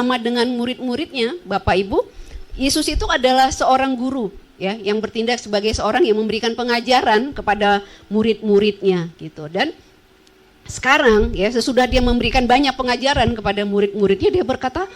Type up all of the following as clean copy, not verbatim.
sama dengan murid-muridnya, Bapak Ibu, Yesus itu adalah seorang guru ya, yang bertindak sebagai seorang yang memberikan pengajaran kepada murid-muridnya gitu. Dan sekarang ya, sesudah dia memberikan banyak pengajaran kepada murid-muridnya, dia berkata,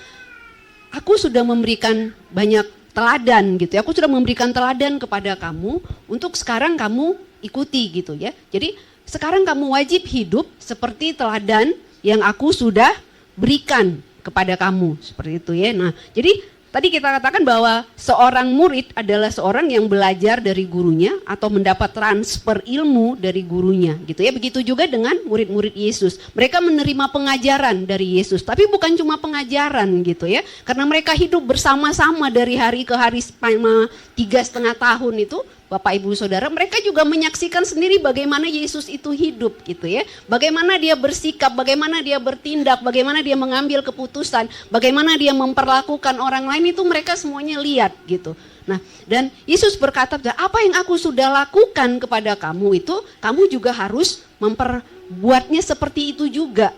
aku sudah memberikan banyak teladan gitu ya. Aku sudah memberikan teladan kepada kamu untuk sekarang kamu ikuti gitu ya. Jadi sekarang kamu wajib hidup seperti teladan yang aku sudah berikan kepada kamu, seperti itu ya. Nah, jadi tadi kita katakan bahwa seorang murid adalah seorang yang belajar dari gurunya atau mendapat transfer ilmu dari gurunya gitu ya. Begitu juga dengan murid-murid Yesus. Mereka menerima pengajaran dari Yesus, tapi bukan cuma pengajaran gitu ya. Karena mereka hidup bersama-sama dari hari ke hari selama 3,5 tahun itu, Bapak Ibu Saudara, mereka juga menyaksikan sendiri bagaimana Yesus itu hidup gitu ya. Bagaimana dia bersikap, bagaimana dia bertindak, bagaimana dia mengambil keputusan, bagaimana dia memperlakukan orang lain, itu mereka semuanya lihat gitu. Nah, dan Yesus berkata, apa yang aku sudah lakukan kepada kamu itu, kamu juga harus memperbuatnya seperti itu juga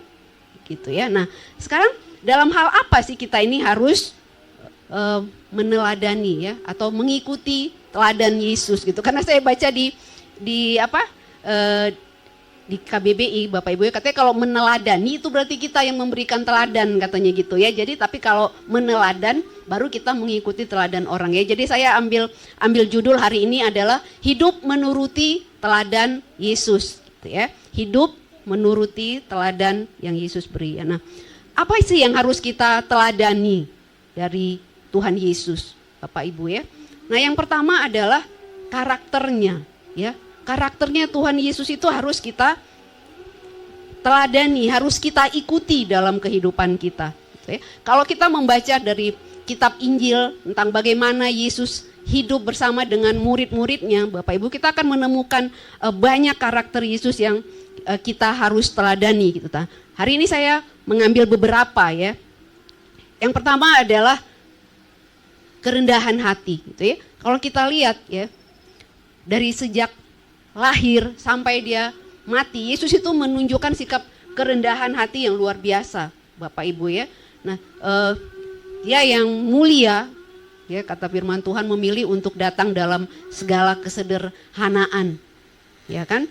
gitu ya. Nah, sekarang dalam hal apa sih kita ini harus meneladani ya, atau mengikuti teladan Yesus gitu? Karena saya baca di KBBI, Bapak Ibu ya, katanya kalau meneladani itu berarti kita yang memberikan teladan katanya gitu ya. Jadi tapi kalau meneladan baru kita mengikuti teladan orang ya. Jadi saya ambil judul hari ini adalah hidup menuruti teladan Yesus gitu ya. Hidup menuruti teladan yang Yesus beri ya. Nah, apa sih yang harus kita teladani dari Tuhan Yesus, Bapak Ibu ya? Nah, yang pertama adalah karakternya ya. Karakternya Tuhan Yesus itu harus kita teladani, harus kita ikuti dalam kehidupan kita. Gitu ya. Kalau kita membaca dari kitab Injil tentang bagaimana Yesus hidup bersama dengan murid-muridnya, Bapak Ibu, kita akan menemukan banyak karakter Yesus yang kita harus teladani gitu. Hari ini saya mengambil beberapa ya. Yang pertama adalah kerendahan hati gitu ya. Kalau kita lihat ya, dari sejak lahir sampai dia mati, Yesus itu menunjukkan sikap kerendahan hati yang luar biasa, Bapak Ibu ya. Nah, dia yang mulia ya, kata firman Tuhan, memilih untuk datang dalam segala kesederhanaan. Ya kan?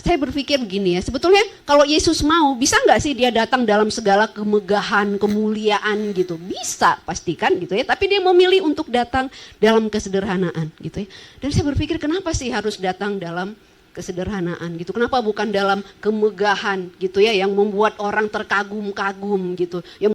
Saya berpikir begini ya, sebetulnya kalau Yesus mau, bisa nggak sih dia datang dalam segala kemegahan, kemuliaan gitu? Bisa, pastikan gitu ya. Tapi dia memilih untuk datang dalam kesederhanaan gitu ya. Dan saya berpikir, kenapa sih harus datang dalam kesederhanaan gitu? Kenapa bukan dalam kemegahan gitu ya, yang membuat orang terkagum-kagum gitu? Yang